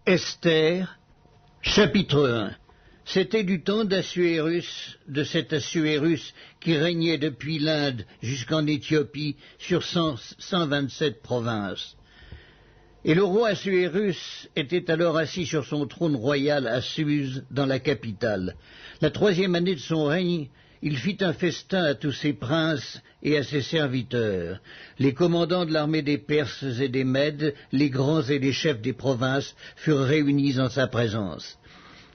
Esther, chapitre 1. C'était du temps d'Assuérus, de cet Assuérus qui régnait depuis l'Inde jusqu'en Éthiopie sur 127 provinces. Et le roi Assuérus était alors assis sur son trône royal à Suse, dans la capitale. La 3e année de son règne, il fit un festin à tous ses princes et à ses serviteurs. Les commandants de l'armée des Perses et des Mèdes, les grands et les chefs des provinces furent réunis en sa présence.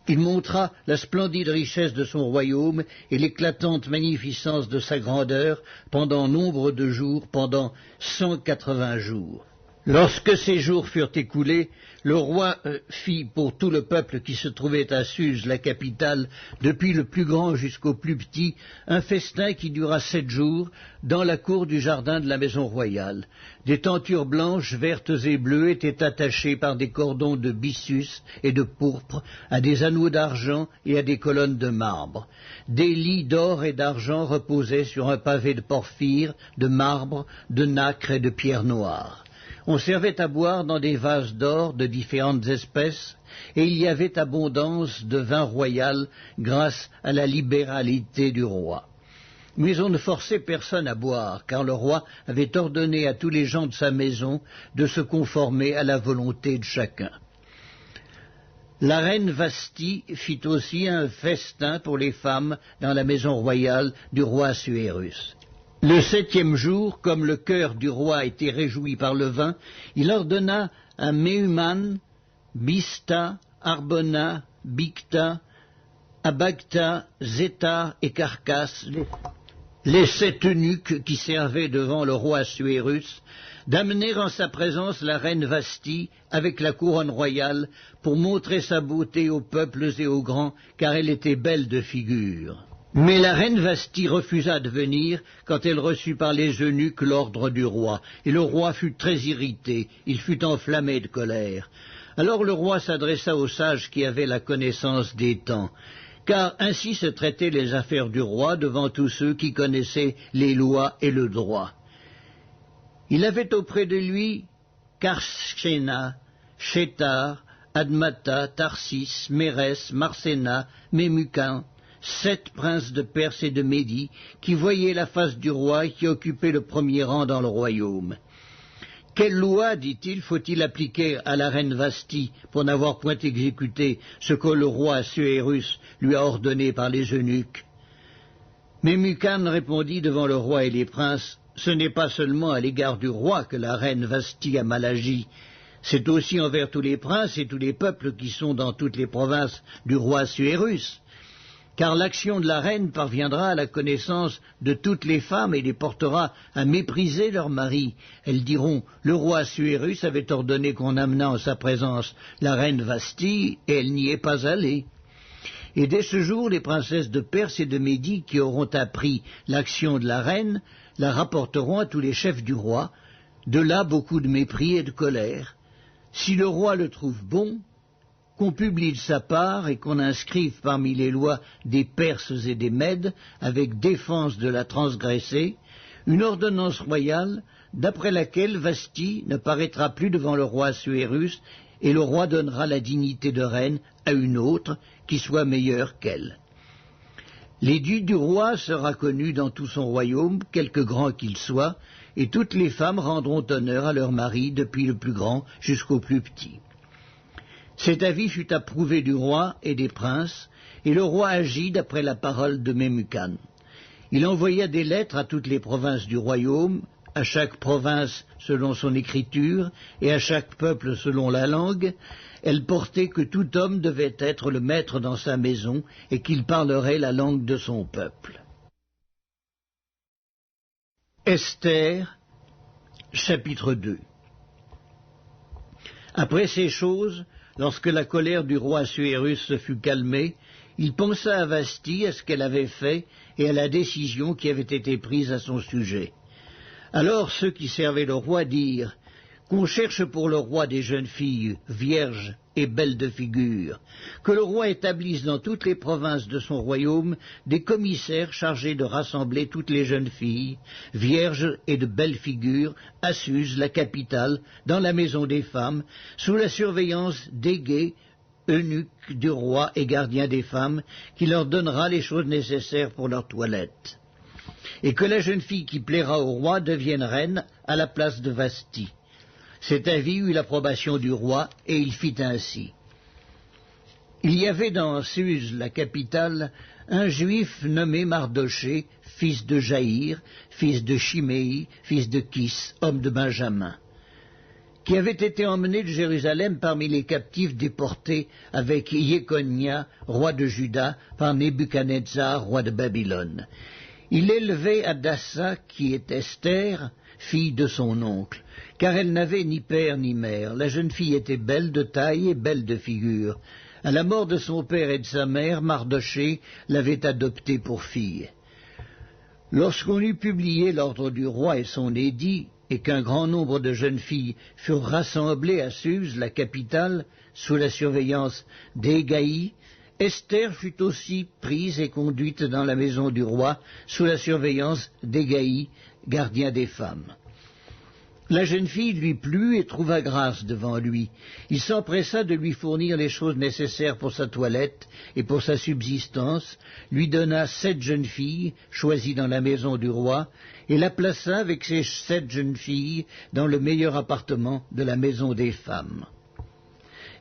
Il montra la splendide richesse de son royaume et l'éclatante magnificence de sa grandeur pendant nombre de jours, pendant 180 jours. Lorsque ces jours furent écoulés, le roi fit pour tout le peuple qui se trouvait à Suse, la capitale, depuis le plus grand jusqu'au plus petit, un festin qui dura 7 jours, dans la cour du jardin de la maison royale. Des tentures blanches, vertes et bleues étaient attachées par des cordons de byssus et de pourpre à des anneaux d'argent et à des colonnes de marbre. Des lits d'or et d'argent reposaient sur un pavé de porphyre, de marbre, de nacre et de pierre noire. On servait à boire dans des vases d'or de différentes espèces, et il y avait abondance de vin royal grâce à la libéralité du roi. Mais on ne forçait personne à boire, car le roi avait ordonné à tous les gens de sa maison de se conformer à la volonté de chacun. La reine Vasthi fit aussi un festin pour les femmes dans la maison royale du roi Assuérus. Le 7e jour, comme le cœur du roi était réjoui par le vin, il ordonna à Méhuman, Bista, Arbona, Bicta, Abagta, Zéta et Carcasse, les 7 eunuques qui servaient devant le roi Assuérus, d'amener en sa présence la reine Vasthi avec la couronne royale pour montrer sa beauté aux peuples et aux grands, car elle était belle de figure. Mais la reine Vasthi refusa de venir quand elle reçut par les eunuques l'ordre du roi, et le roi fut très irrité, il fut enflammé de colère. Alors le roi s'adressa aux sages qui avaient la connaissance des temps, car ainsi se traitaient les affaires du roi devant tous ceux qui connaissaient les lois et le droit. Il avait auprès de lui Karschena, Shétar, Admata, Tarsis, Mérès, Marséna, Mémucan, 7 princes de Perse et de Médie, qui voyaient la face du roi et qui occupaient le premier rang dans le royaume. Quelle loi, dit-il, faut-il appliquer à la reine Vasthi pour n'avoir point exécuté ce que le roi Assuérus lui a ordonné par les eunuques? Mémucan répondit devant le roi et les princes, ce n'est pas seulement à l'égard du roi que la reine Vasthi a mal agi, c'est aussi envers tous les princes et tous les peuples qui sont dans toutes les provinces du roi Assuérus. Car l'action de la reine parviendra à la connaissance de toutes les femmes et les portera à mépriser leurs maris. Elles diront, le roi Assuérus avait ordonné qu'on amenât en sa présence la reine Vasthi, et elle n'y est pas allée. Et dès ce jour, les princesses de Perse et de Médie qui auront appris l'action de la reine, la rapporteront à tous les chefs du roi, de là beaucoup de mépris et de colère. Si le roi le trouve bon, qu'on publie de sa part et qu'on inscrive parmi les lois des Perses et des Mèdes, avec défense de la transgresser, une ordonnance royale, d'après laquelle Vasthi ne paraîtra plus devant le roi Assuérus, et le roi donnera la dignité de reine à une autre, qui soit meilleure qu'elle. L'édit du roi sera connu dans tout son royaume, quelque grand qu'il soit, et toutes les femmes rendront honneur à leur mari, depuis le plus grand jusqu'au plus petit. Cet avis fut approuvé du roi et des princes, et le roi agit d'après la parole de Mémucan. Il envoya des lettres à toutes les provinces du royaume, à chaque province selon son écriture, et à chaque peuple selon la langue. Elles portaient que tout homme devait être le maître dans sa maison, et qu'il parlerait la langue de son peuple. Esther, chapitre 2. Après ces choses, lorsque la colère du roi Assuérus se fut calmée, il pensa à Vasthi, à ce qu'elle avait fait, et à la décision qui avait été prise à son sujet. Alors ceux qui servaient le roi dirent, « qu'on cherche pour le roi des jeunes filles vierges et belles de figure, que le roi établisse dans toutes les provinces de son royaume des commissaires chargés de rassembler toutes les jeunes filles, vierges et de belles figures, à Suse, la capitale, dans la maison des femmes, sous la surveillance d'Égée, eunuque du roi et gardien des femmes, qui leur donnera les choses nécessaires pour leur toilette. Et que la jeune fille qui plaira au roi devienne reine à la place de Vasti. Cet avis eut l'approbation du roi, et il fit ainsi. Il y avait dans Suse, la capitale, un juif nommé Mardoché, fils de Jaïr, fils de Chiméi, fils de Kis, homme de Benjamin, qui avait été emmené de Jérusalem parmi les captifs déportés avec Jéconia, roi de Juda, par Nebuchadnezzar, roi de Babylone. Il élevait Hadassa, qui est Esther, fille de son oncle, car elle n'avait ni père ni mère. La jeune fille était belle de taille et belle de figure. À la mort de son père et de sa mère, Mardoché l'avait adoptée pour fille. Lorsqu'on eut publié l'ordre du roi et son édit, et qu'un grand nombre de jeunes filles furent rassemblées à Suse, la capitale, sous la surveillance d'Égaï, Esther fut aussi prise et conduite dans la maison du roi, sous la surveillance d'Égaï, gardien des femmes. La jeune fille lui plut et trouva grâce devant lui. Il s'empressa de lui fournir les choses nécessaires pour sa toilette et pour sa subsistance, lui donna 7 jeunes filles, choisies dans la maison du roi, et la plaça avec ces 7 jeunes filles dans le meilleur appartement de la maison des femmes.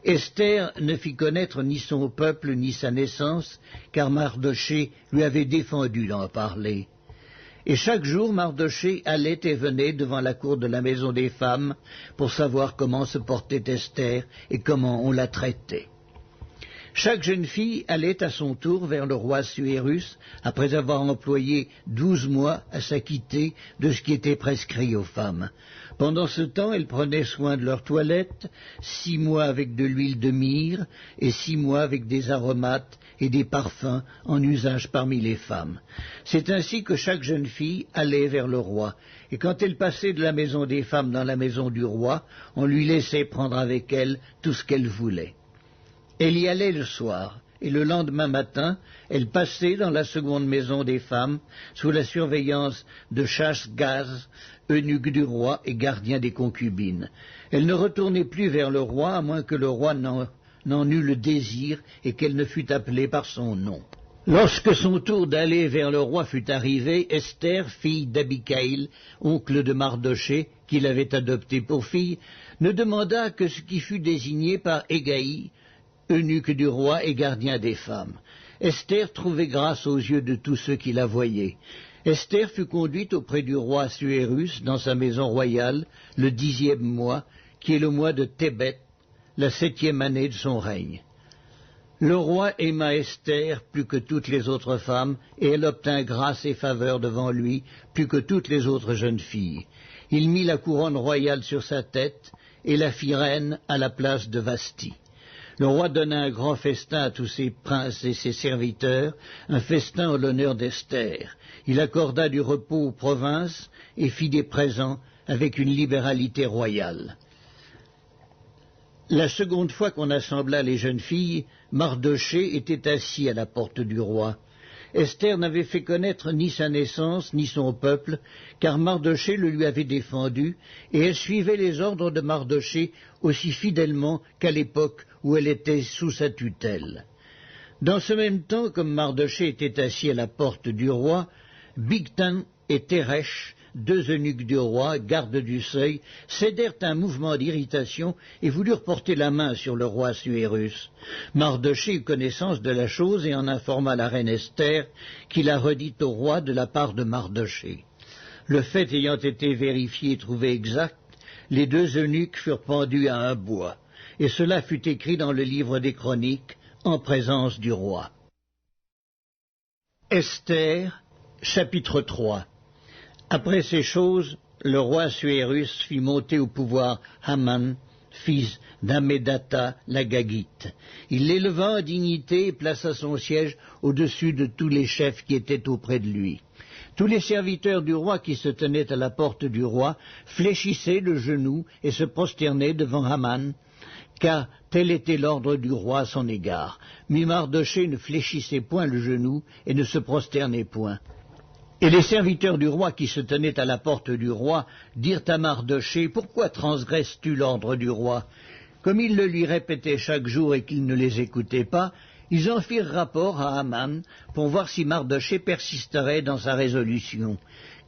Esther ne fit connaître ni son peuple ni sa naissance, car Mardoché lui avait défendu d'en parler. Et chaque jour, Mardoché allait et venait devant la cour de la maison des femmes pour savoir comment se portait Esther et comment on la traitait. Chaque jeune fille allait à son tour vers le roi Assuérus, après avoir employé 12 mois à s'acquitter de ce qui était prescrit aux femmes. Pendant ce temps, elles prenaient soin de leur toilette, 6 mois avec de l'huile de myrrhe et 6 mois avec des aromates et des parfums en usage parmi les femmes. C'est ainsi que chaque jeune fille allait vers le roi, et quand elle passait de la maison des femmes dans la maison du roi, on lui laissait prendre avec elle tout ce qu'elle voulait. Elle y allait le soir, et le lendemain matin, elle passait dans la seconde maison des femmes, sous la surveillance de Chash-Gaz, eunuque du roi et gardien des concubines. Elle ne retournait plus vers le roi, à moins que le roi n'en eût le désir et qu'elle ne fût appelée par son nom. Lorsque son tour d'aller vers le roi fut arrivé, Esther, fille d'Abicaïl, oncle de Mardoché, qui l'avait adoptée pour fille, ne demanda que ce qui fut désigné par Égaï, eunuque du roi et gardien des femmes. Esther trouvait grâce aux yeux de tous ceux qui la voyaient. Esther fut conduite auprès du roi Assuérus dans sa maison royale le 10e mois, qui est le mois de Tébet, la 7e année de son règne. Le roi aima Esther plus que toutes les autres femmes, et elle obtint grâce et faveur devant lui plus que toutes les autres jeunes filles. Il mit la couronne royale sur sa tête et la fit reine à la place de Vasti. Le roi donna un grand festin à tous ses princes et ses serviteurs, un festin en l'honneur d'Esther. Il accorda du repos aux provinces et fit des présents avec une libéralité royale. La seconde fois qu'on assembla les jeunes filles, Mardoché était assis à la porte du roi. Esther n'avait fait connaître ni sa naissance, ni son peuple, car Mardoché le lui avait défendu, et elle suivait les ordres de Mardoché aussi fidèlement qu'à l'époque où elle était sous sa tutelle. Dans ce même temps, comme Mardoché était assis à la porte du roi, Bigtan et Teresh, 2 eunuques du roi, gardes du seuil, cédèrent un mouvement d'irritation et voulurent porter la main sur le roi Assuérus. Mardoché eut connaissance de la chose et en informa la reine Esther, qui la redit au roi de la part de Mardoché. Le fait ayant été vérifié et trouvé exact, les 2 eunuques furent pendus à un bois, et cela fut écrit dans le livre des Chroniques, en présence du roi. Esther, chapitre 3. Après ces choses, le roi Assuérus fit monter au pouvoir Haman, fils d'Hammédatha l'Agagite. Il l'éleva en dignité et plaça son siège au-dessus de tous les chefs qui étaient auprès de lui. Tous les serviteurs du roi qui se tenaient à la porte du roi fléchissaient le genou et se prosternaient devant Haman, car tel était l'ordre du roi à son égard. Mais Mardochée ne fléchissait point le genou et ne se prosternait point. Et les serviteurs du roi qui se tenaient à la porte du roi dirent à Mardochée, « Pourquoi transgresses-tu l'ordre du roi ?» Comme ils le lui répétaient chaque jour et qu'il ne les écoutait pas, ils en firent rapport à Haman pour voir si Mardochée persisterait dans sa résolution,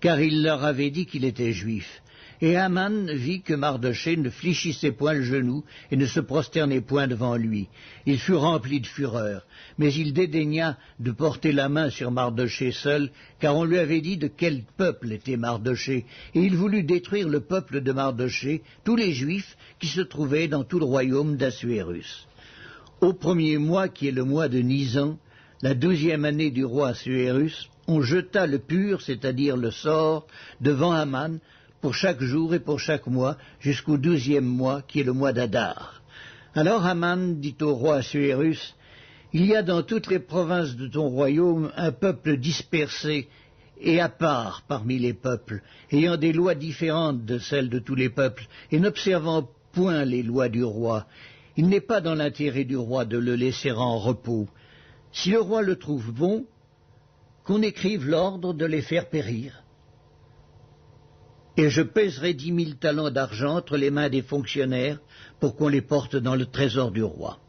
car il leur avait dit qu'il était juif. Et Haman vit que Mardochée ne fléchissait point le genou et ne se prosternait point devant lui. Il fut rempli de fureur, mais il dédaigna de porter la main sur Mardochée seul, car on lui avait dit de quel peuple était Mardochée, et il voulut détruire le peuple de Mardochée, tous les Juifs qui se trouvaient dans tout le royaume d'Assuérus. Au premier mois, qui est le mois de Nisan, la 12e année du roi Assuérus, on jeta le pur, c'est-à-dire le sort, devant Haman, pour chaque jour et pour chaque mois, jusqu'au 12e mois, qui est le mois d'Adar. Alors Haman dit au roi Assuérus, « Il y a dans toutes les provinces de ton royaume un peuple dispersé et à part parmi les peuples, ayant des lois différentes de celles de tous les peuples, et n'observant point les lois du roi. Il n'est pas dans l'intérêt du roi de le laisser en repos. Si le roi le trouve bon, qu'on écrive l'ordre de les faire périr. Et je pèserai 10 000 talents d'argent entre les mains des fonctionnaires pour qu'on les porte dans le trésor du roi. »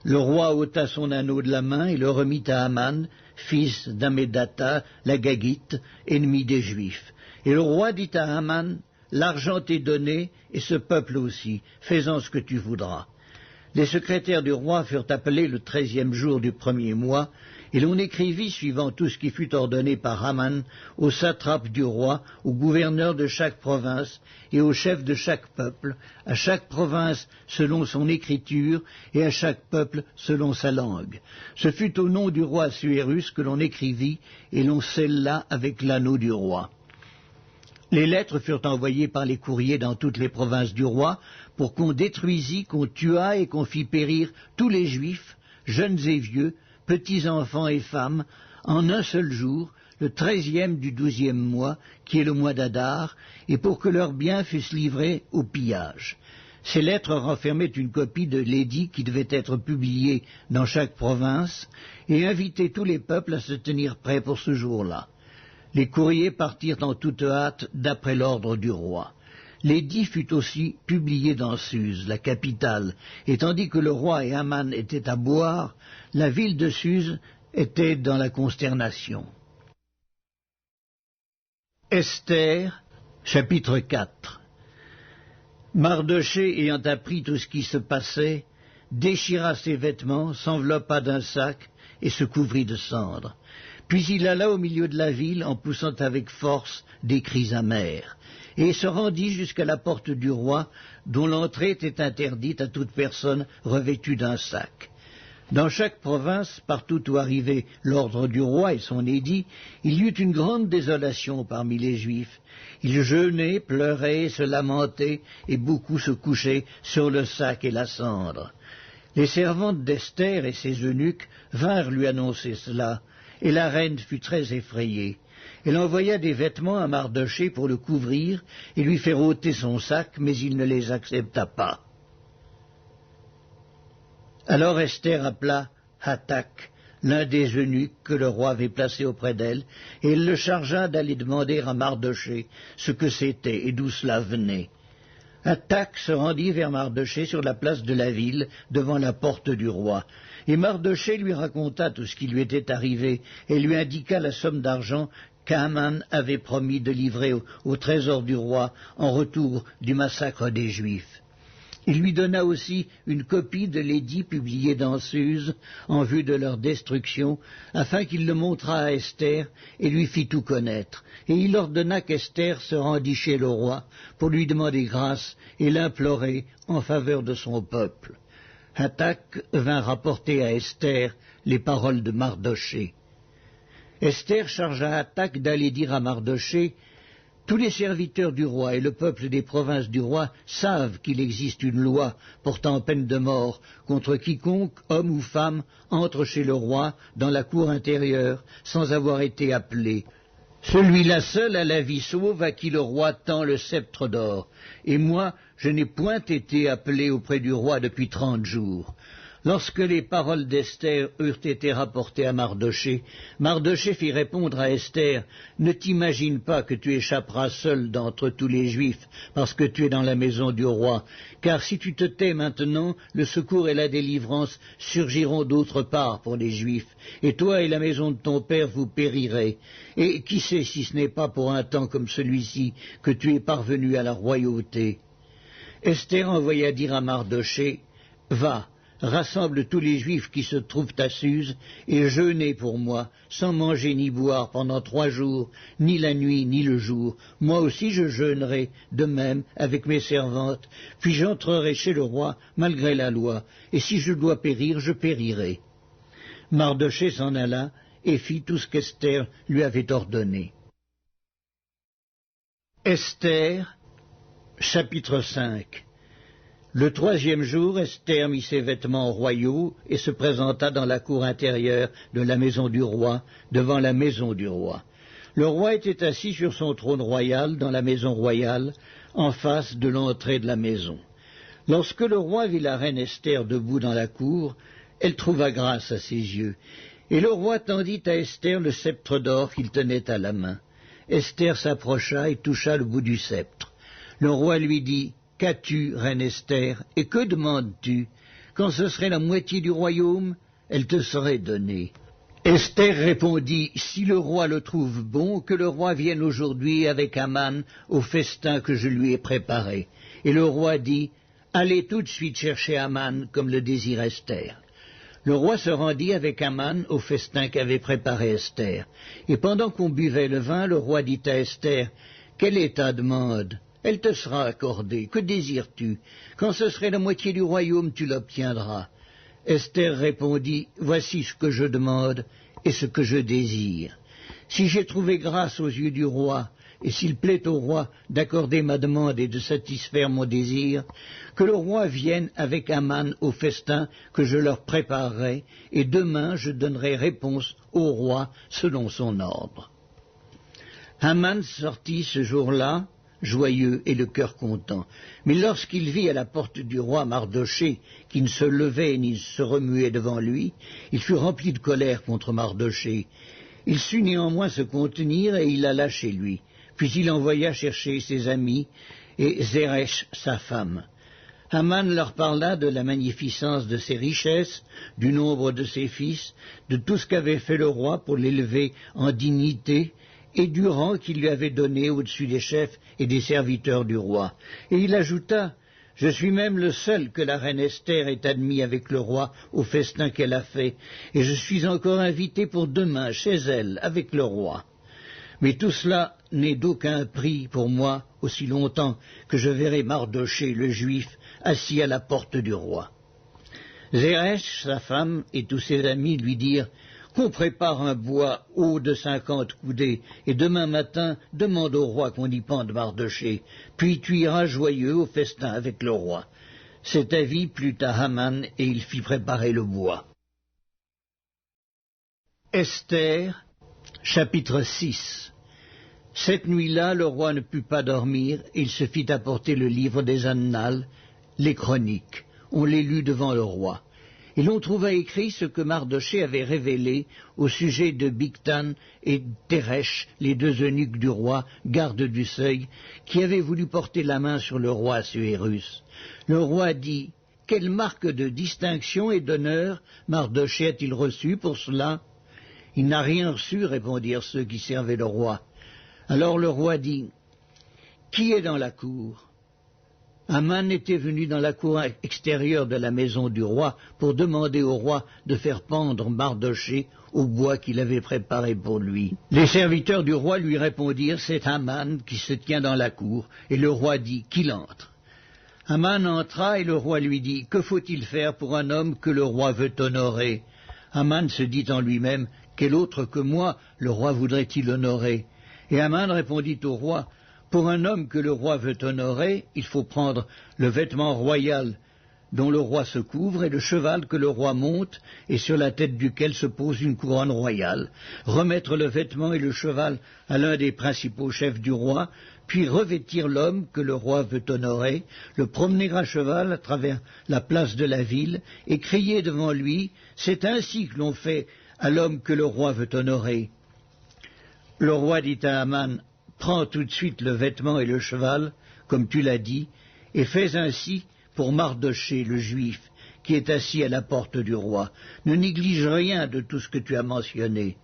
Le roi ôta son anneau de la main et le remit à Haman, fils d'Hammédatha, la Gagite, ennemi des Juifs. Et le roi dit à Haman, « L'argent t'est donné, et ce peuple aussi, fais-en ce que tu voudras. » Les secrétaires du roi furent appelés le 13e jour du premier mois, et l'on écrivit, suivant tout ce qui fut ordonné par Haman, aux satrapes du roi, aux gouverneurs de chaque province et aux chefs de chaque peuple, à chaque province selon son écriture et à chaque peuple selon sa langue. Ce fut au nom du roi Assuérus que l'on écrivit et l'on scella avec l'anneau du roi. Les lettres furent envoyées par les courriers dans toutes les provinces du roi pour qu'on détruisît, qu'on tuât et qu'on fît périr tous les Juifs, jeunes et vieux, petits enfants et femmes, en un seul jour, le 13e du 12e mois, qui est le mois d'Adar, et pour que leurs biens fussent livrés au pillage. Ces lettres renfermaient une copie de l'édit qui devait être publié dans chaque province et invitaient tous les peuples à se tenir prêts pour ce jour-là. Les courriers partirent en toute hâte d'après l'ordre du roi. L'édit fut aussi publié dans Suse, la capitale, et tandis que le roi et Haman étaient à boire, la ville de Suse était dans la consternation. Esther, chapitre 4. Mardochée, ayant appris tout ce qui se passait, déchira ses vêtements, s'enveloppa d'un sac et se couvrit de cendres. Puis il alla au milieu de la ville en poussant avec force des cris amers, et se rendit jusqu'à la porte du roi, dont l'entrée était interdite à toute personne revêtue d'un sac. Dans chaque province, partout où arrivait l'ordre du roi et son édit, il y eut une grande désolation parmi les Juifs. Ils jeûnaient, pleuraient, se lamentaient, et beaucoup se couchaient sur le sac et la cendre. Les servantes d'Esther et ses eunuques vinrent lui annoncer cela, et la reine fut très effrayée. Elle envoya des vêtements à Mardochée pour le couvrir et lui faire ôter son sac, mais il ne les accepta pas. Alors Esther appela Hattak, l'un des eunuques que le roi avait placé auprès d'elle, et elle le chargea d'aller demander à Mardochée ce que c'était et d'où cela venait. Hattak se rendit vers Mardochée sur la place de la ville, devant la porte du roi. Et Mardochée lui raconta tout ce qui lui était arrivé, et lui indiqua la somme d'argent qu'Haman avait promis de livrer au trésor du roi en retour du massacre des Juifs. Il lui donna aussi une copie de l'édit publié dans Suse en vue de leur destruction, afin qu'il le montrât à Esther et lui fit tout connaître. Et il ordonna qu'Esther se rendît chez le roi pour lui demander grâce et l'implorer en faveur de son peuple. Hattak vint rapporter à Esther les paroles de Mardochée. Esther chargea Hattak d'aller dire à Mardochée: « Tous les serviteurs du roi et le peuple des provinces du roi savent qu'il existe une loi portant peine de mort contre quiconque, homme ou femme, entre chez le roi dans la cour intérieure sans avoir été appelé. Celui-là seul a la vie sauve à qui le roi tend le sceptre d'or. Et moi, je n'ai point été appelé auprès du roi depuis 30 jours. Lorsque les paroles d'Esther eurent été rapportées à Mardochée, Mardochée fit répondre à Esther, « Ne t'imagine pas que tu échapperas seul d'entre tous les Juifs, parce que tu es dans la maison du roi, car si tu te tais maintenant, le secours et la délivrance surgiront d'autre part pour les Juifs, et toi et la maison de ton père vous périrez. Et qui sait si ce n'est pas pour un temps comme celui-ci que tu es parvenu à la royauté. » Esther envoya dire à Mardochée, « Va, rassemble tous les Juifs qui se trouvent à Suse, et jeûnez pour moi, sans manger ni boire pendant 3 jours, ni la nuit ni le jour. Moi aussi je jeûnerai, de même, avec mes servantes, puis j'entrerai chez le roi, malgré la loi, et si je dois périr, je périrai. » Mardochée s'en alla, et fit tout ce qu'Esther lui avait ordonné. Esther, chapitre 5. Le 3e jour, Esther mit ses vêtements royaux et se présenta dans la cour intérieure de la maison du roi, devant la maison du roi. Le roi était assis sur son trône royal dans la maison royale, en face de l'entrée de la maison. Lorsque le roi vit la reine Esther debout dans la cour, elle trouva grâce à ses yeux. Et le roi tendit à Esther le sceptre d'or qu'il tenait à la main. Esther s'approcha et toucha le bout du sceptre. Le roi lui dit, « Qu'as-tu, reine Esther, et que demandes-tu? Quand ce serait la moitié du royaume, elle te serait donnée. » Esther répondit, « Si le roi le trouve bon, que le roi vienne aujourd'hui avec Aman au festin que je lui ai préparé. » Et le roi dit, « Allez tout de suite chercher Aman, comme le désire Esther. » Le roi se rendit avec Aman au festin qu'avait préparé Esther. Et pendant qu'on buvait le vin, le roi dit à Esther, « Quelle est ta demande ? Elle te sera accordée. Que désires-tu? Quand ce serait la moitié du royaume, tu l'obtiendras. » Esther répondit, « Voici ce que je demande et ce que je désire. Si j'ai trouvé grâce aux yeux du roi, et s'il plaît au roi d'accorder ma demande et de satisfaire mon désir, que le roi vienne avec Aman au festin que je leur préparerai, et demain je donnerai réponse au roi selon son ordre. » Aman sortit ce jour-là, joyeux et le cœur content. Mais lorsqu'il vit à la porte du roi Mardochée, qui ne se levait ni ne se remuait devant lui, il fut rempli de colère contre Mardochée. Il sut néanmoins se contenir et il alla chez lui. Puis il envoya chercher ses amis et Zeresh, sa femme. Aman leur parla de la magnificence de ses richesses, du nombre de ses fils, de tout ce qu'avait fait le roi pour l'élever en dignité, et du rang qu'il lui avait donné au-dessus des chefs et des serviteurs du roi. Et il ajouta, « Je suis même le seul que la reine Esther ait admis avec le roi au festin qu'elle a fait, et je suis encore invité pour demain chez elle avec le roi. Mais tout cela n'est d'aucun prix pour moi aussi longtemps que je verrai Mardochée le Juif assis à la porte du roi. » Zeresh, sa femme, et tous ses amis lui dirent, « Qu'on prépare un bois haut de 50 coudées, et demain matin, demande au roi qu'on y pende Mardochée, puis tu iras joyeux au festin avec le roi. » Cet avis plut à Haman, et il fit préparer le bois. Esther, chapitre 6. Cette nuit-là, le roi ne put pas dormir, et il se fit apporter le livre des Annales, les chroniques. On les lut devant le roi. Et l'on trouva écrit ce que Mardochée avait révélé au sujet de Bigtan et Teresh, les 2 eunuques du roi, gardes du seuil, qui avaient voulu porter la main sur le roi Assuérus. Le roi dit, « Quelle marque de distinction et d'honneur Mardochée a-t-il reçu pour cela ?» « Il n'a rien reçu, répondirent ceux qui servaient le roi. Alors le roi dit, « Qui est dans la cour ?» Haman était venu dans la cour extérieure de la maison du roi pour demander au roi de faire pendre Mardochée au bois qu'il avait préparé pour lui. Les serviteurs du roi lui répondirent, « C'est Haman qui se tient dans la cour. » Et le roi dit, « Qu'il entre. » Haman entra et le roi lui dit, « Que faut-il faire pour un homme que le roi veut honorer ?» Haman se dit en lui-même, « Quel autre que moi le roi voudrait-il honorer ?» Et Haman répondit au roi, « Pour un homme que le roi veut honorer, il faut prendre le vêtement royal dont le roi se couvre, et le cheval que le roi monte, et sur la tête duquel se pose une couronne royale, remettre le vêtement et le cheval à l'un des principaux chefs du roi, puis revêtir l'homme que le roi veut honorer, le promener à cheval à travers la place de la ville, et crier devant lui, « C'est ainsi que l'on fait à l'homme que le roi veut honorer. » Le roi dit à Haman, « Prends tout de suite le vêtement et le cheval, comme tu l'as dit, et fais ainsi pour Mardochée, le juif, qui est assis à la porte du roi. Ne néglige rien de tout ce que tu as mentionné. »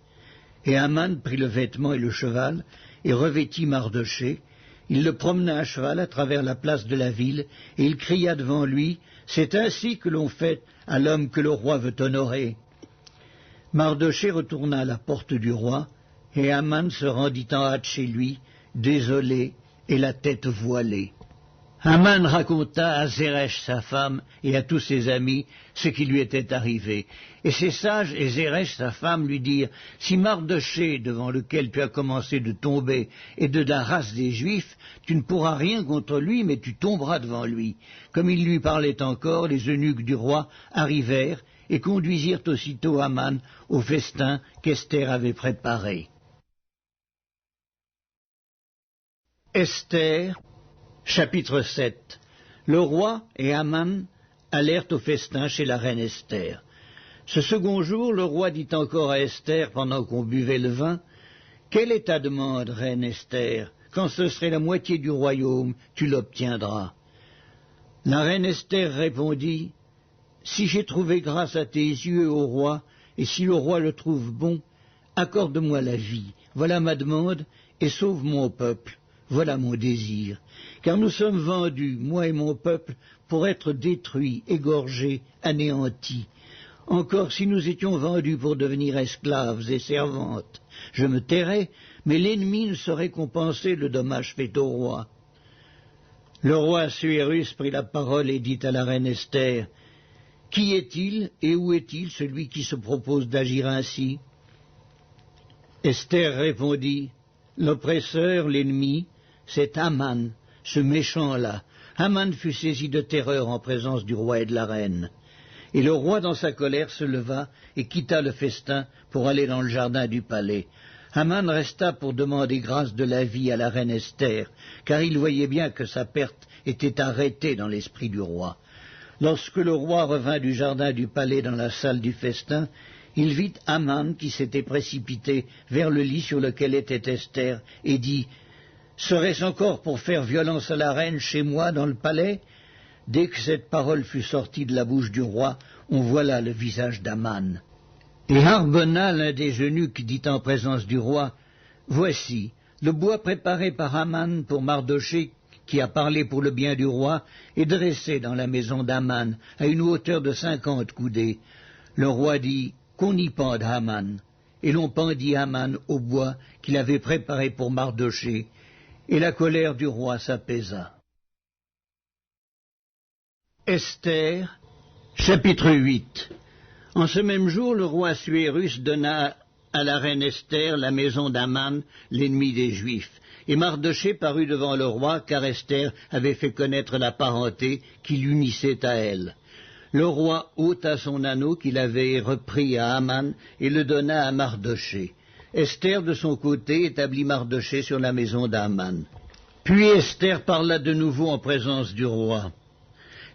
Et Haman prit le vêtement et le cheval, et revêtit Mardochée. Il le promena à cheval à travers la place de la ville, et il cria devant lui, « C'est ainsi que l'on fait à l'homme que le roi veut honorer. » Mardochée retourna à la porte du roi, et Haman se rendit en hâte chez lui, désolé et la tête voilée. Haman raconta à Zeresh sa femme et à tous ses amis ce qui lui était arrivé. Et ses sages et Zeresh sa femme lui dirent, « Si Mardochée, devant lequel tu as commencé de tomber, est de la race des Juifs, tu ne pourras rien contre lui, mais tu tomberas devant lui. » Comme il lui parlait encore, les eunuques du roi arrivèrent et conduisirent aussitôt Haman au festin qu'Esther avait préparé. Esther, chapitre 7. Le roi et Haman allèrent au festin chez la reine Esther. Ce second jour, le roi dit encore à Esther, pendant qu'on buvait le vin, « Quelle est ta demande, reine Esther? Quand ce serait la moitié du royaume, tu l'obtiendras. » La reine Esther répondit, « Si j'ai trouvé grâce à tes yeux, ô roi, et si le roi le trouve bon, accorde-moi la vie, voilà ma demande, et sauve mon peuple. Voilà mon désir, car nous sommes vendus, moi et mon peuple, pour être détruits, égorgés, anéantis. Encore si nous étions vendus pour devenir esclaves et servantes, je me tairais, mais l'ennemi ne saurait compenser le dommage fait au roi. » Le roi Assuérus prit la parole et dit à la reine Esther, « Qui est-il et où est-il celui qui se propose d'agir ainsi ?» Esther répondit, « L'oppresseur, l'ennemi, c'est Haman, ce méchant-là. » Haman fut saisi de terreur en présence du roi et de la reine. Et le roi, dans sa colère, se leva et quitta le festin pour aller dans le jardin du palais. Haman resta pour demander grâce de la vie à la reine Esther, car il voyait bien que sa perte était arrêtée dans l'esprit du roi. Lorsque le roi revint du jardin du palais dans la salle du festin, il vit Haman qui s'était précipité vers le lit sur lequel était Esther, et dit, « Serait-ce encore pour faire violence à la reine chez moi dans le palais ?» Dès que cette parole fut sortie de la bouche du roi, on voit là le visage d'Haman. Et Harbona, l'un des eunuques, dit en présence du roi, « Voici, le bois préparé par Haman pour Mardochée, qui a parlé pour le bien du roi, est dressé dans la maison d'Haman, à une hauteur de 50 coudées. » Le roi dit, « Qu'on y pende Haman. » Et l'on pendit Haman au bois qu'il avait préparé pour Mardochée, et la colère du roi s'apaisa. Esther, chapitre 8. En ce même jour, le roi Assuérus donna à la reine Esther la maison d'Haman, l'ennemi des Juifs. Et Mardochée parut devant le roi, car Esther avait fait connaître la parenté qui l'unissait à elle. Le roi ôta son anneau qu'il avait repris à Haman et le donna à Mardochée. Esther, de son côté, établit Mardochée sur la maison d'Haman. Puis Esther parla de nouveau en présence du roi.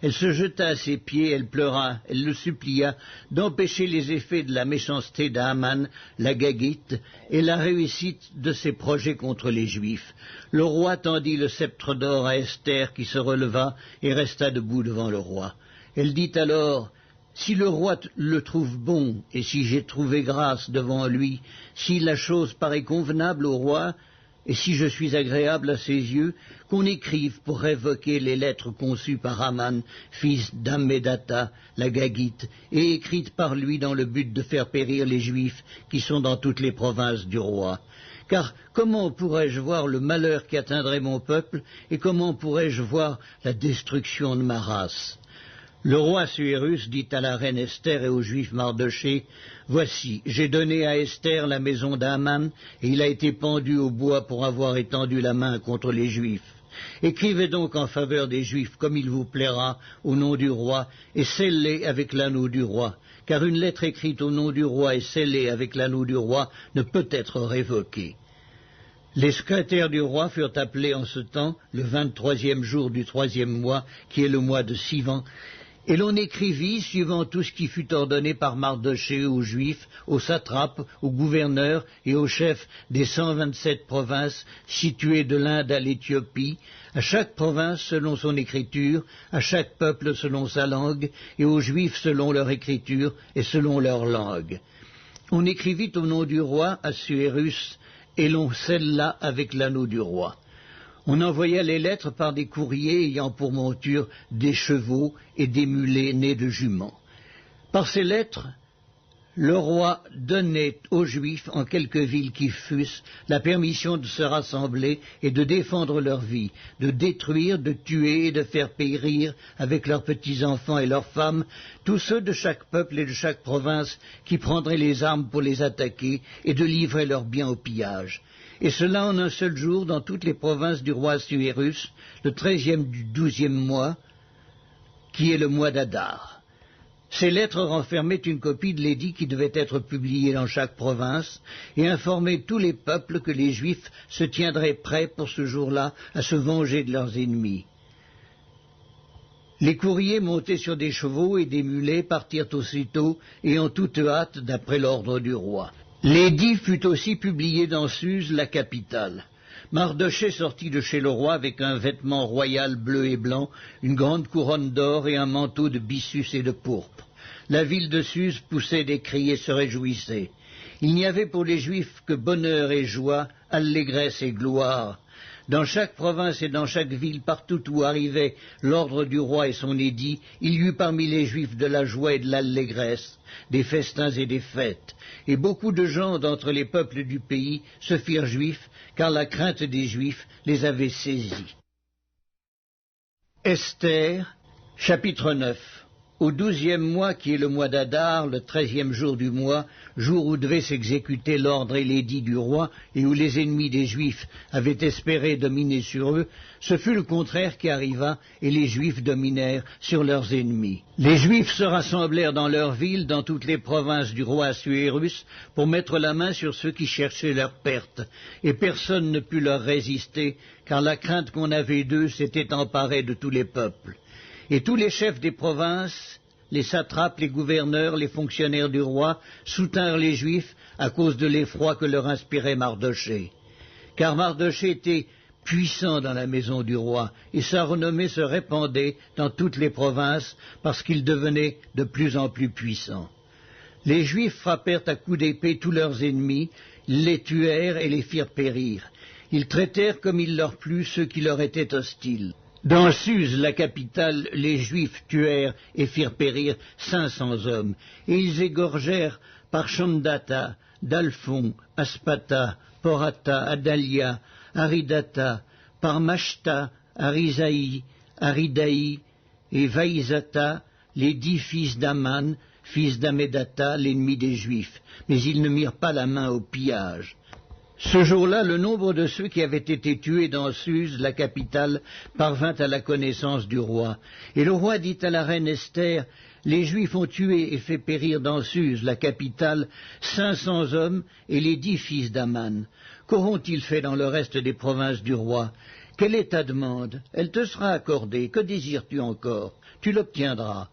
Elle se jeta à ses pieds, elle pleura, elle le supplia d'empêcher les effets de la méchanceté d'Haman, la Gagite, et la réussite de ses projets contre les Juifs. Le roi tendit le sceptre d'or à Esther, qui se releva et resta debout devant le roi. Elle dit alors, « Si le roi le trouve bon, et si j'ai trouvé grâce devant lui, si la chose paraît convenable au roi, et si je suis agréable à ses yeux, qu'on écrive pour révoquer les lettres conçues par Haman, fils d'Hammédatha, la Gagite, et écrites par lui dans le but de faire périr les Juifs qui sont dans toutes les provinces du roi. Car comment pourrais-je voir le malheur qui atteindrait mon peuple, et comment pourrais-je voir la destruction de ma race ?» Le roi Assuérus dit à la reine Esther et au juif Mardochée, « Voici, j'ai donné à Esther la maison d'Haman, et il a été pendu au bois pour avoir étendu la main contre les Juifs. Écrivez donc en faveur des Juifs comme il vous plaira au nom du roi, et scellez avec l'anneau du roi, car une lettre écrite au nom du roi et scellée avec l'anneau du roi ne peut être révoquée. Les secrétaires du roi furent appelés en ce temps, le 23e jour du 3e mois, qui est le mois de Sivan, et l'on écrivit, suivant tout ce qui fut ordonné par Mardochée aux Juifs, aux satrapes, aux gouverneurs et aux chefs des 127 provinces situées de l'Inde à l'Éthiopie, à chaque province selon son écriture, à chaque peuple selon sa langue, et aux Juifs selon leur écriture et selon leur langue. On écrivit au nom du roi Assuérus, et l'on scella avec l'anneau du roi. On envoya les lettres par des courriers ayant pour monture des chevaux et des mulets nés de juments. Par ces lettres, le roi donnait aux Juifs, en quelque ville qu'ils fussent, la permission de se rassembler et de défendre leur vie, de détruire, de tuer et de faire périr avec leurs petits-enfants et leurs femmes tous ceux de chaque peuple et de chaque province qui prendraient les armes pour les attaquer et de livrer leurs biens au pillage. Et cela en un seul jour dans toutes les provinces du roi Assuérus, le 13e du 12e mois, qui est le mois d'Adar. Ces lettres renfermaient une copie de l'édit qui devait être publié dans chaque province et informaient tous les peuples que les Juifs se tiendraient prêts pour ce jour-là à se venger de leurs ennemis. Les courriers montés sur des chevaux et des mulets partirent aussitôt et en toute hâte d'après l'ordre du roi. L'édit fut aussi publié dans Suse, la capitale. Mardochée sortit de chez le roi avec un vêtement royal bleu et blanc, une grande couronne d'or et un manteau de byssus et de pourpre. La ville de Suse poussait des cris et se réjouissait. Il n'y avait pour les Juifs que bonheur et joie, allégresse et gloire. Dans chaque province et dans chaque ville, partout où arrivait l'ordre du roi et son édit, il y eut parmi les Juifs de la joie et de l'allégresse, des festins et des fêtes. Et beaucoup de gens d'entre les peuples du pays se firent juifs, car la crainte des Juifs les avait saisis. Esther, chapitre 9. Au 12e mois, qui est le mois d'Adar, le 13e jour du mois, jour où devait s'exécuter l'ordre et l'édit du roi, et où les ennemis des Juifs avaient espéré dominer sur eux, ce fut le contraire qui arriva, et les Juifs dominèrent sur leurs ennemis. Les Juifs se rassemblèrent dans leurs villes, dans toutes les provinces du roi Assuérus, pour mettre la main sur ceux qui cherchaient leur perte, et personne ne put leur résister, car la crainte qu'on avait d'eux s'était emparée de tous les peuples. Et tous les chefs des provinces, les satrapes, les gouverneurs, les fonctionnaires du roi, soutinrent les Juifs à cause de l'effroi que leur inspirait Mardochée. Car Mardochée était puissant dans la maison du roi, et sa renommée se répandait dans toutes les provinces parce qu'il devenait de plus en plus puissant. Les Juifs frappèrent à coups d'épée tous leurs ennemis, les tuèrent et les firent périr. Ils traitèrent comme il leur plut ceux qui leur étaient hostiles. Dans Suse, la capitale, les Juifs tuèrent et firent périr 500 hommes, et ils égorgèrent par Shamdata, Dalphon, Aspata, Porata, Adalia, Aridata, par Mashta, Arisaï, Aridaï et Vaïzata, les 10 fils d'Aman, fils d'Amedata, l'ennemi des Juifs, mais ils ne mirent pas la main au pillage. Ce jour-là, le nombre de ceux qui avaient été tués dans Suse, la capitale, parvint à la connaissance du roi. Et le roi dit à la reine Esther, « Les Juifs ont tué et fait périr dans Suse, la capitale, 500 hommes et les 10 fils d'Aman. Qu'auront-ils fait dans le reste des provinces du roi? Quelle est ta demande? Elle te sera accordée. Que désires-tu encore? Tu l'obtiendras. »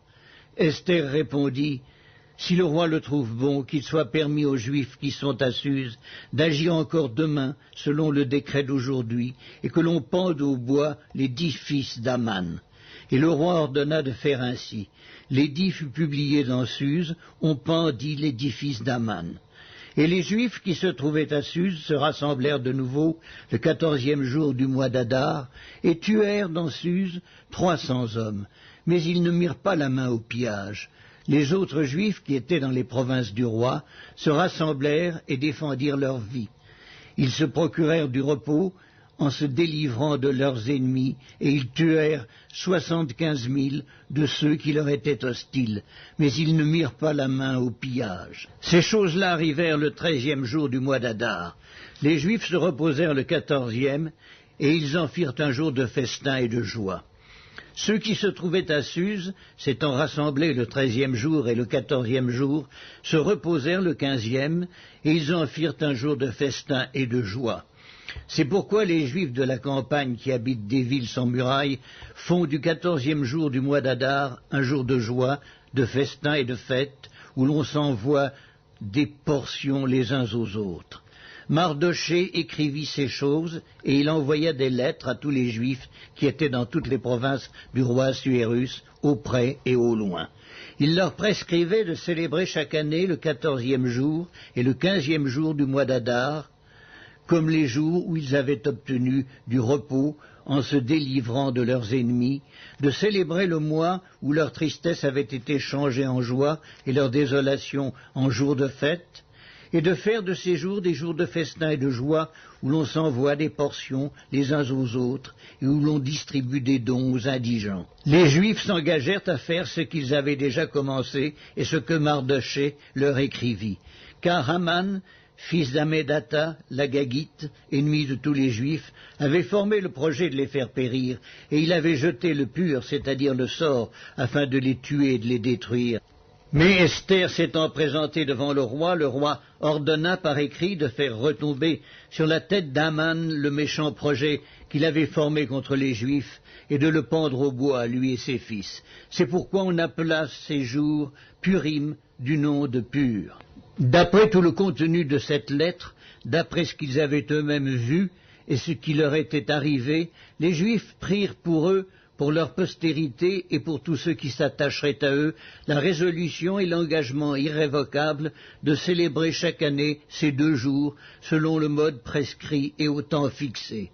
Esther répondit, « Si le roi le trouve bon, qu'il soit permis aux Juifs qui sont à Suse d'agir encore demain, selon le décret d'aujourd'hui, et que l'on pende au bois les 10 fils d'Aman. » Et le roi ordonna de faire ainsi. L'édit fut publié dans Suse, on pendit les 10 fils d'Aman. Et les Juifs qui se trouvaient à Suse se rassemblèrent de nouveau le 14e jour du mois d'Adar, et tuèrent dans Suse 300 hommes, mais ils ne mirent pas la main au pillage. Les autres Juifs qui étaient dans les provinces du roi se rassemblèrent et défendirent leur vie. Ils se procurèrent du repos en se délivrant de leurs ennemis, et ils tuèrent 75 000 de ceux qui leur étaient hostiles, mais ils ne mirent pas la main au pillage. Ces choses-là arrivèrent le 13e jour du mois d'Adar. Les Juifs se reposèrent le 14e, et ils en firent un jour de festin et de joie. Ceux qui se trouvaient à Suse, s'étant rassemblés le 13e jour et le 14e jour, se reposèrent le 15e, et ils en firent un jour de festin et de joie. C'est pourquoi les Juifs de la campagne qui habitent des villes sans murailles font du 14e jour du mois d'Adar un jour de joie, de festin et de fête, où l'on s'envoie des portions les uns aux autres. Mardochée écrivit ces choses, et il envoya des lettres à tous les Juifs qui étaient dans toutes les provinces du roi Assuérus, au près et au loin. Il leur prescrivait de célébrer chaque année le 14e jour et le 15e jour du mois d'Adar, comme les jours où ils avaient obtenu du repos en se délivrant de leurs ennemis, de célébrer le mois où leur tristesse avait été changée en joie et leur désolation en jour de fête, et de faire de ces jours des jours de festin et de joie où l'on s'envoie des portions les uns aux autres et où l'on distribue des dons aux indigents. Les Juifs s'engagèrent à faire ce qu'ils avaient déjà commencé et ce que Mardochée leur écrivit. Car Haman, fils d'Amédatha, l'Agagite, ennemi de tous les Juifs, avait formé le projet de les faire périr, et il avait jeté le pur, c'est-à-dire le sort, afin de les tuer et de les détruire. Mais Esther s'étant présentée devant le roi ordonna par écrit de faire retomber sur la tête d'Aman le méchant projet qu'il avait formé contre les Juifs et de le pendre au bois, lui et ses fils. C'est pourquoi on appela ces jours Purim du nom de Pur. D'après tout le contenu de cette lettre, d'après ce qu'ils avaient eux-mêmes vu et ce qui leur était arrivé, les Juifs prirent pour eux, pour leur postérité et pour tous ceux qui s'attacheraient à eux, la résolution et l'engagement irrévocable de célébrer chaque année ces 2 jours, selon le mode prescrit et au temps fixé.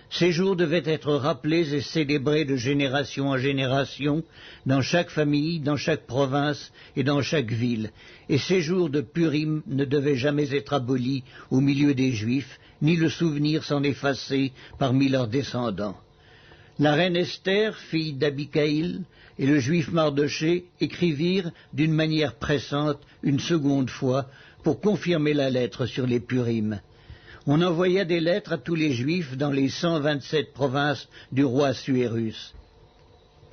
Ces jours devaient être rappelés et célébrés de génération en génération, dans chaque famille, dans chaque province et dans chaque ville, et ces jours de Purim ne devaient jamais être abolis au milieu des Juifs, ni le souvenir s'en effacer parmi leurs descendants. La reine Esther, fille d'Abicaïl, et le juif Mardochée écrivirent d'une manière pressante une seconde fois pour confirmer la lettre sur les Purim. On envoya des lettres à tous les Juifs dans les 127 provinces du roi Assuérus.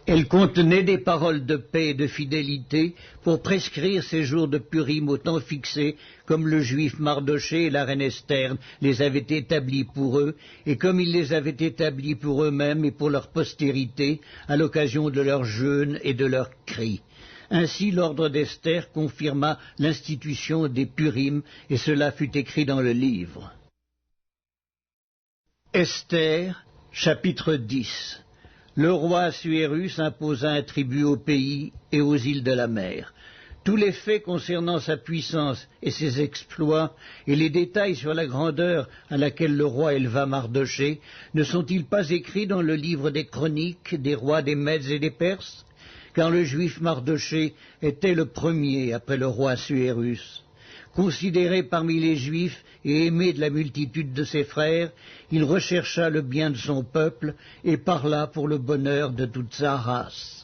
Elles contenaient des paroles de paix et de fidélité pour prescrire ces jours de Purim au temps fixé, comme le juif Mardochée et la reine Esther les avaient établis pour eux, et comme ils les avaient établis pour eux-mêmes et pour leur postérité, à l'occasion de leurs jeûnes et de leurs cris. Ainsi l'ordre d'Esther confirma l'institution des Purim, et cela fut écrit dans le livre. Esther, chapitre 10. Le roi Assuérus imposa un tribut au pays et aux îles de la mer. Tous les faits concernant sa puissance et ses exploits, et les détails sur la grandeur à laquelle le roi éleva Mardochée, ne sont-ils pas écrits dans le livre des chroniques des rois des Mèdes et des Perses? Car le juif Mardochée était le premier après le roi Assuérus. Considéré parmi les Juifs et aimé de la multitude de ses frères, il rechercha le bien de son peuple et parla pour le bonheur de toute sa race.